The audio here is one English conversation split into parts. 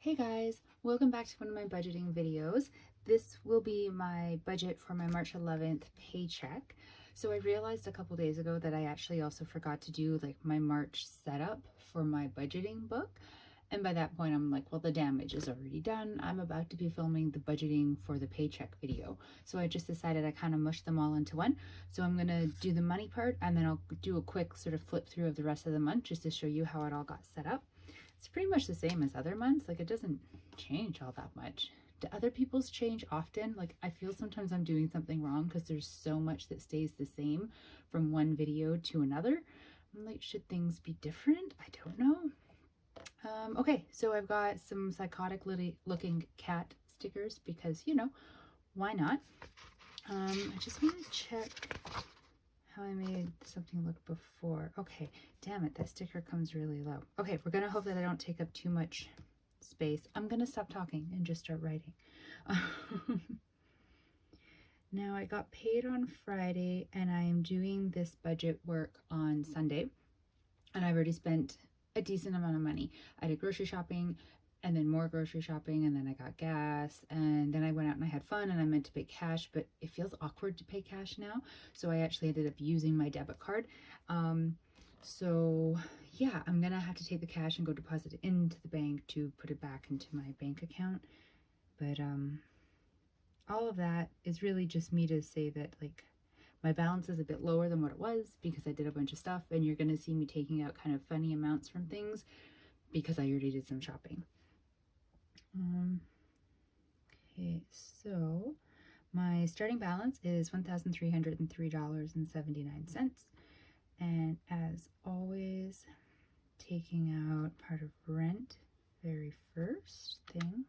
Hey guys, welcome back to one of my budgeting videos. This will be my budget for my March 11th paycheck. So I realized a couple days ago that I actually also forgot to do like my March setup for my budgeting book. And by that point, I'm like, well, the damage is already done. I'm about to be filming the budgeting for the paycheck video. So I just decided I kind of mushed them all into one. So I'm going to do the money part and then I'll do a quick sort of flip through of the rest of the month just to show you how it all got set up. It's pretty much the same as other months. Like, it doesn't change all that much. Do other people's change often? Like, I feel sometimes I'm doing something wrong because there's so much that stays the same from one video to another. I'm like, should things be different? I don't know. Okay, so I've got some psychotic looking cat stickers because, you know, why not? I just want to check how I made something look before. Okay, damn it, that sticker comes really low. Okay, we're gonna hope that I don't take up too much space. I'm gonna stop talking and just start writing. Now, I got paid on Friday and I am doing this budget work on Sunday, and I've already spent a decent amount of money. I did grocery shopping and then more grocery shopping, and then I got gas, and then I went out and I had fun, and I meant to pay cash, but it feels awkward to pay cash now, so I actually ended up using my debit card. So yeah, I'm gonna have to take the cash and go deposit it into the bank to put it back into my bank account. But all of that is really just me to say that, like, my balance is a bit lower than what it was because I did a bunch of stuff, and you're gonna see me taking out kind of funny amounts from things because I already did some shopping. Okay, so my starting balance is $1,303.79. And as always, taking out part of rent, very first thing.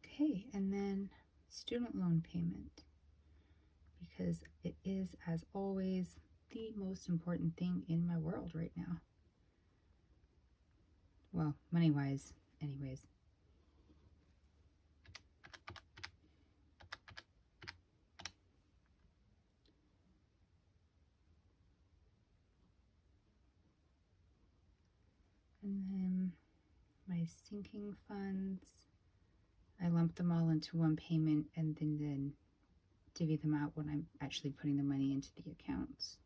Okay, and then student loan payment, because it is, as always, the most important thing in my world right now. Well, money-wise, anyways. And then my sinking funds, I lump them all into one payment and then divvy them out when I'm actually putting the money into the accounts.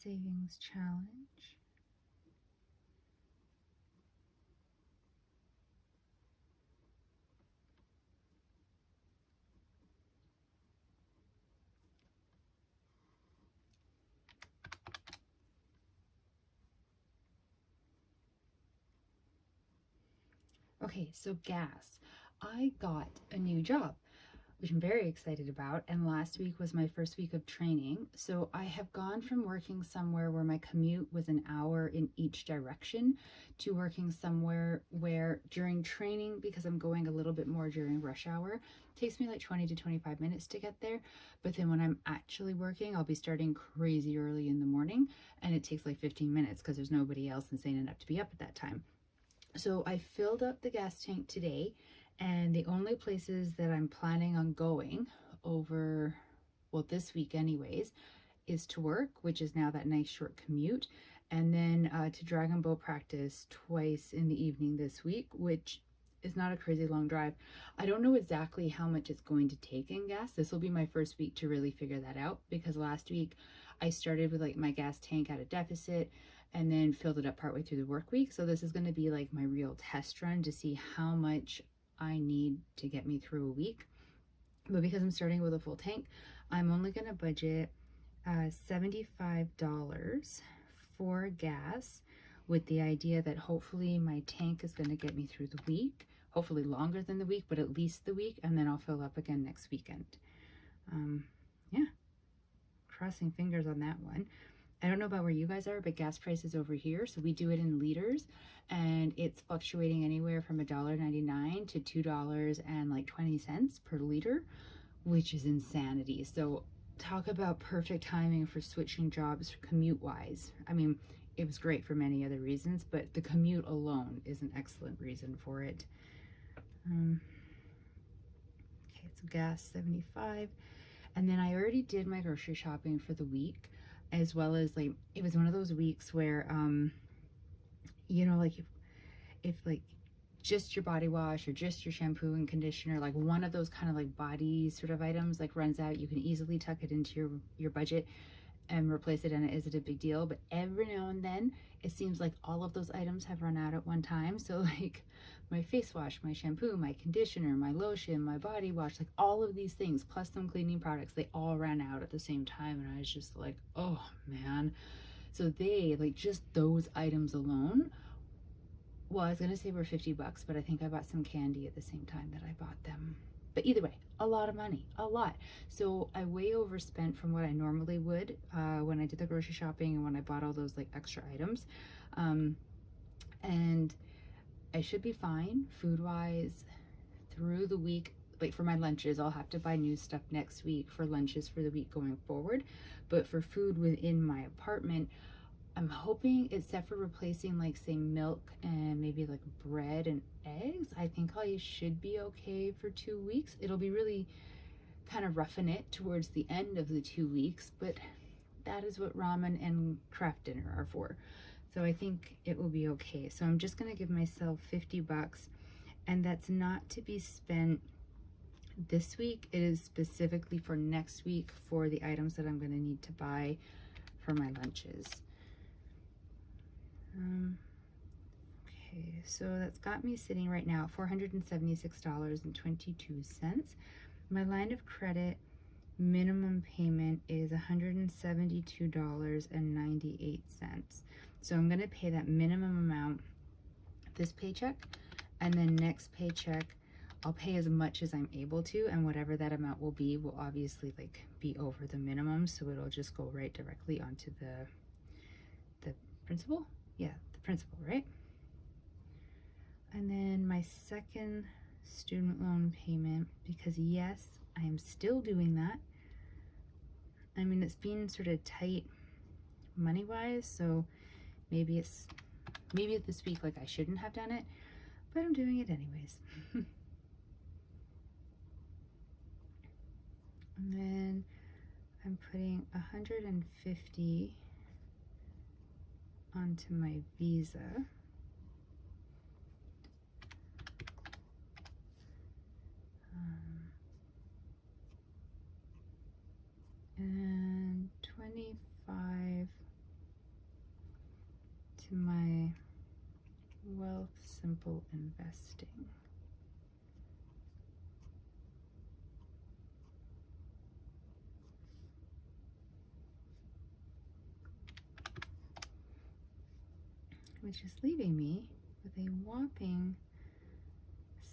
Savings challenge. Okay, so gas. I got a new job, which I'm very excited about, and last week was my first week of training. So I have gone from working somewhere where my commute was an hour in each direction to working somewhere where during training, because I'm going a little bit more during rush hour, it takes me like 20 to 25 minutes to get there. But then when I'm actually working, I'll be starting crazy early in the morning, and it takes like 15 minutes because there's nobody else insane enough to be up at that time. So I filled up the gas tank today, and the only places that I'm planning on going over, well, this week anyways, is to work, which is now that nice short commute, and then to dragon boat practice twice in the evening this week, which is not a crazy long drive. I don't know exactly how much it's going to take in gas. This will be my first week to really figure that out, because last week I started with like my gas tank at a deficit and then filled it up partway through the work week. So this is going to be like my real test run to see how much I need to get me through a week. But because I'm starting with a full tank, I'm only going to budget $75 for gas, with the idea that hopefully my tank is going to get me through the week, hopefully longer than the week, but at least the week, and then I'll fill up again next weekend. Yeah, crossing fingers on that one. I don't know about where you guys are, but gas prices over here, so we do it in liters, and it's fluctuating anywhere from $1.99 to $2.20 per liter, which is insanity. So talk about perfect timing for switching jobs commute wise. I mean, it was great for many other reasons, but the commute alone is an excellent reason for it. Okay, so gas 75. And then I already did my grocery shopping for the week, as well as like it was one of those weeks where like if like just your body wash or just your shampoo and conditioner, like one of those kind of like body sort of items like runs out, you can easily tuck it into your budget and replace it, and it isn't a big deal. But every now and then it seems like all of those items have run out at one time. So like my face wash, my shampoo, my conditioner, my lotion, my body wash, like all of these things plus some cleaning products, they all ran out at the same time, and I was just like, oh man. So they like just those items alone, well, I was gonna say we're 50 bucks, but I think I bought some candy at the same time that I bought them. But either way, a lot of money, a lot. So I way overspent from what I normally would when I did the grocery shopping and when I bought all those like extra items. And I should be fine food-wise through the week. Like for my lunches, I'll have to buy new stuff next week for lunches for the week going forward. But for food within my apartment, I'm hoping, except for replacing like say milk and maybe like bread and eggs, I think I should be okay for 2 weeks. It'll be really kind of roughing it towards the end of the 2 weeks, but that is what ramen and craft dinner are for. So I think it will be okay. So I'm just gonna give myself 50 bucks, and that's not to be spent this week. It is specifically for next week for the items that I'm gonna need to buy for my lunches. Okay, so that's got me sitting right now at $476.22. My line of credit minimum payment is $172.98. So I'm gonna pay that minimum amount this paycheck, and then next paycheck I'll pay as much as I'm able to, and whatever that amount will obviously like be over the minimum, so it'll just go right directly onto the principal. Yeah, the principal, right? And then my second student loan payment, because yes, I am still doing that. I mean, it's been sort of tight money-wise, so maybe this week like I shouldn't have done it, but I'm doing it anyways. And then I'm putting 150 onto my Visa. And 25 to my Wealth Simple Investing. Which is leaving me with a whopping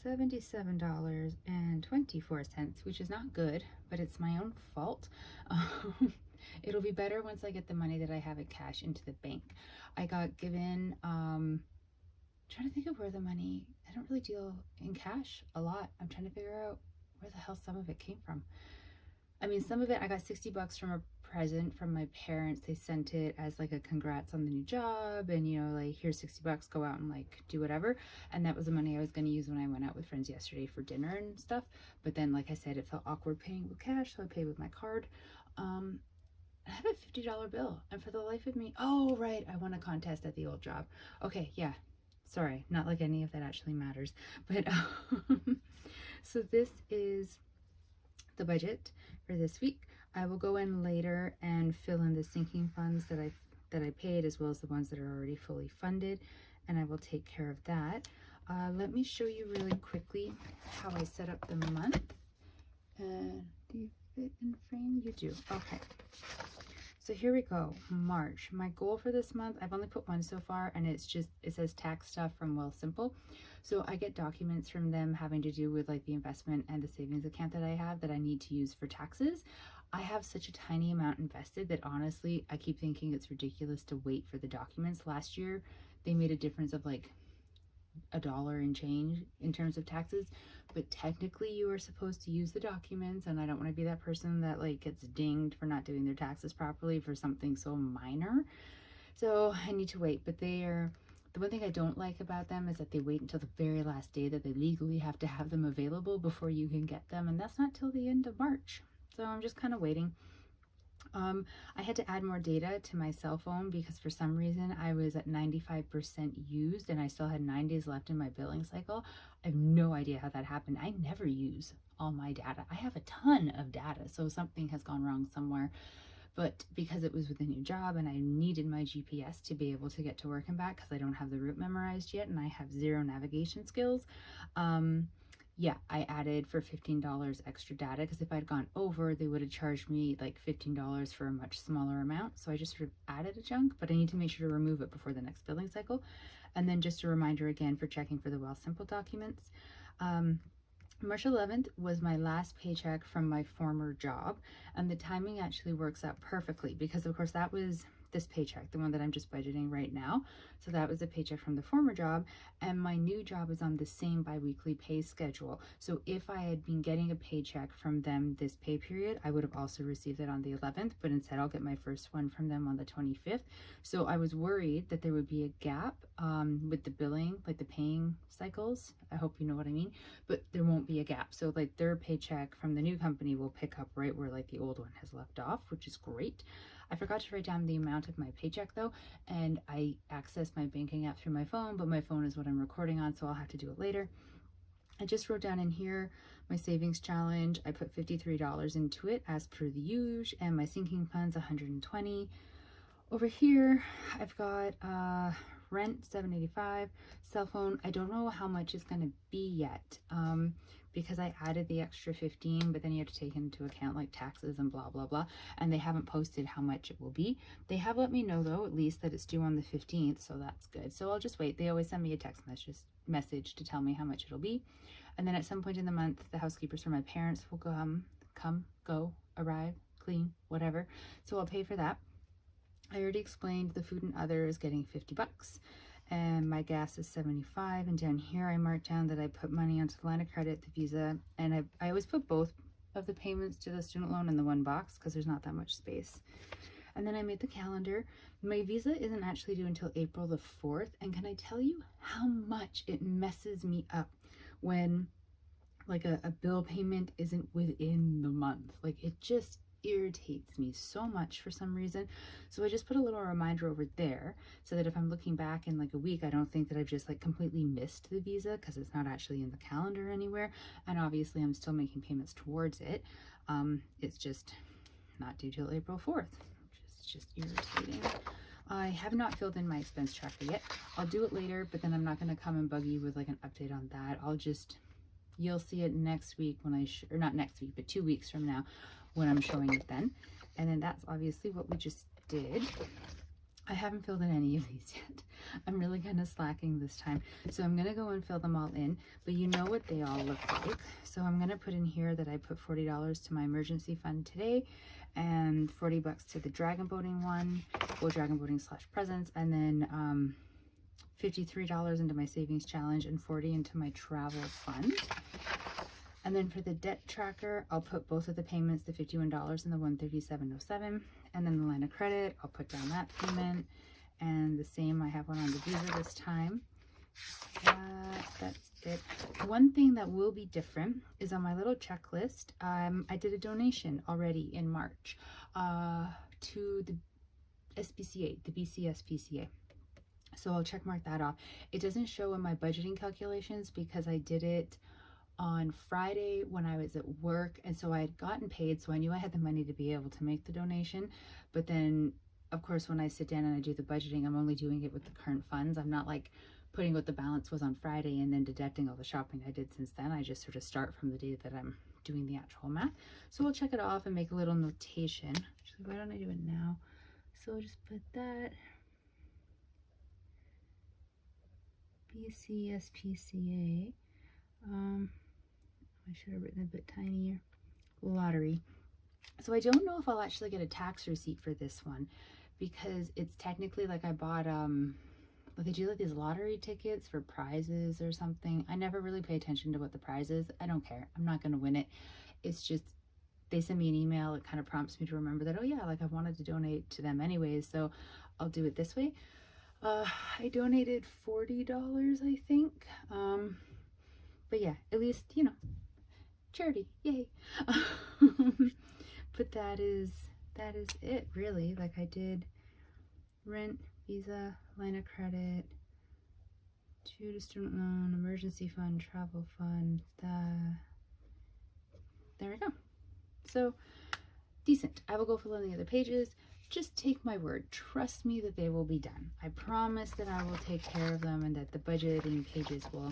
$77.24, which is not good, but it's my own fault. It'll be better once I get the money that I have in cash into the bank. I got given, trying to think of where the money, I don't really deal in cash a lot. I'm trying to figure out where the hell some of it came from. I mean, some of it, I got 60 bucks from a present from my parents. They sent it as like a congrats on the new job, and like, here's 60 bucks, go out and like do whatever. And that was the money I was going to use when I went out with friends yesterday for dinner and stuff. But then, like I said, it felt awkward paying with cash, so I paid with my card. I have a $50 bill, and for the life of me, oh right, I won a contest at the old job. Okay, yeah, sorry, not like any of that actually matters, but so this is the budget for this week. I will go in later and fill in the sinking funds that I paid, as well as the ones that are already fully funded, and I will take care of that. Let me show you really quickly how I set up the month. Do you fit in frame? You do. Okay. So here we go. March. My goal for this month, I've only put one so far, and it says tax stuff from Wealthsimple. So I get documents from them having to do with like the investment and the savings account that I have that I need to use for taxes. I have such a tiny amount invested that honestly, I keep thinking it's ridiculous to wait for the documents. Last year, they made a difference of like $1 and change in terms of taxes, but technically you are supposed to use the documents, and I don't want to be that person that like gets dinged for not doing their taxes properly for something so minor. So I need to wait, but the one thing I don't like about them is that they wait until the very last day that they legally have to have them available before you can get them, and that's not till the end of March. So I'm just kind of waiting. I had to add more data to my cell phone because for some reason I was at 95% used and I still had 9 days left in my billing cycle. I have no idea how that happened. I never use all my data. I have a ton of data, so something has gone wrong somewhere. But because it was with a new job and I needed my GPS to be able to get to work and back because I don't have the route memorized yet and I have zero navigation skills, yeah, I added for $15 extra data because if I'd gone over, they would have charged me like $15 for a much smaller amount. So I just sort of added a chunk, but I need to make sure to remove it before the next billing cycle. And then just a reminder again for checking for the Wealthsimple documents. March 11th was my last paycheck from my former job, and the timing actually works out perfectly because of course that was this paycheck, the one that I'm just budgeting right now. So that was a paycheck from the former job, and my new job is on the same biweekly pay schedule. So if I had been getting a paycheck from them this pay period, I would have also received it on the 11th, but instead I'll get my first one from them on the 25th. So I was worried that there would be a gap with the billing, like the paying cycles. I hope you know what I mean, but there won't be a gap. So like their paycheck from the new company will pick up right where like the old one has left off, which is great. I forgot to write down the amount of my paycheck though, and I access my banking app through my phone, but my phone is what I'm recording on, so I'll have to do it later. I just wrote down in here my savings challenge. I put $53 into it as per the usual, and my sinking funds $120. Over here, I've got rent $785, cell phone. I don't know how much it's gonna be yet because I added the extra 15, but then you have to take into account like taxes and blah blah blah, and they haven't posted how much it will be. They have let me know though, at least that it's due on the 15th, so that's good. So I'll just wait. They always send me a text message to tell me how much it'll be, and then at some point in the month, the housekeepers for my parents will go, arrive, clean, whatever. So I'll pay for that. I already explained the food and other is getting $50 and my gas is $75, and down here I marked down that I put money onto the line of credit, the Visa, and I always put both of the payments to the student loan in the one box because there's not that much space. And then I made the calendar. My Visa isn't actually due until April the 4th, and can I tell you how much it messes me up when like a bill payment isn't within the month? Like it just irritates me so much for some reason. So I just put a little reminder over there so that if I'm looking back in like a week, I don't think that I've just like completely missed the Visa because it's not actually in the calendar anywhere. And obviously I'm still making payments towards it. It's just not due till April 4th, which is just irritating. I have not filled in my expense tracker yet. I'll do it later, but then I'm not going to come and bug you with like an update on that. You'll see it next week when or not next week, but 2 weeks from now when I'm showing it then. And then that's obviously what we just did. I haven't filled in any of these yet. I'm really kind of slacking this time. So I'm going to go and fill them all in, but you know what they all look like. So I'm going to put in here that I put $40 to my emergency fund today and $40 to the dragon boating one, or dragon boating / presents, and then $53 into my savings challenge and $40 into my travel fund. And then for the debt tracker, I'll put both of the payments, the $51 and the $137.07. And then the line of credit, I'll put down that payment. And the same, I have one on the Visa this time. That's it. One thing that will be different is on my little checklist, I did a donation already in March to the SPCA, the BCSPCA. So I'll check mark that off. It doesn't show in my budgeting calculations because I did it on Friday when I was at work, and so I had gotten paid, so I knew I had the money to be able to make the donation. But then of course when I sit down and I do the budgeting, I'm only doing it with the current funds. I'm not like putting what the balance was on Friday and then deducting all the shopping I did since then. I just sort of start from the day that I'm doing the actual math. So I'll check it off and make a little notation. Actually, why don't I do it now? So I'll just put that BCSPCA. I should have written a bit tinier. Lottery. So I don't know if I'll actually get a tax receipt for this one because it's technically like I bought but they do like these lottery tickets for prizes or something. I never really pay attention to what the prize is. I don't care. I'm not going to win it. It's just they send me an email. It kind of prompts me to remember that, oh yeah, like I wanted to donate to them anyways, so I'll do it this way. I donated $40, I think. But yeah, at least, you know, charity, yay. But that is it really. Like I did rent, visa, line of credit, to student loan, emergency fund, travel fund. There we go. So decent. I will go fill in the other pages. Just take my word. Trust me that they will be done. I promise that I will take care of them and that the budgeting pages will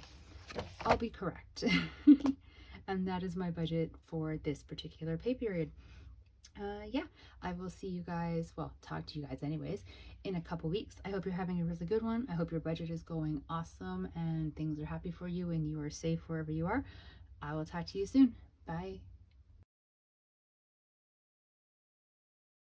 all be correct. And that is my budget for this particular pay period. Yeah, I will see you guys, well, talk to you guys anyways, in a couple weeks. I hope you're having a really good one. I hope your budget is going awesome and things are happy for you and you are safe wherever you are. I will talk to you soon. Bye.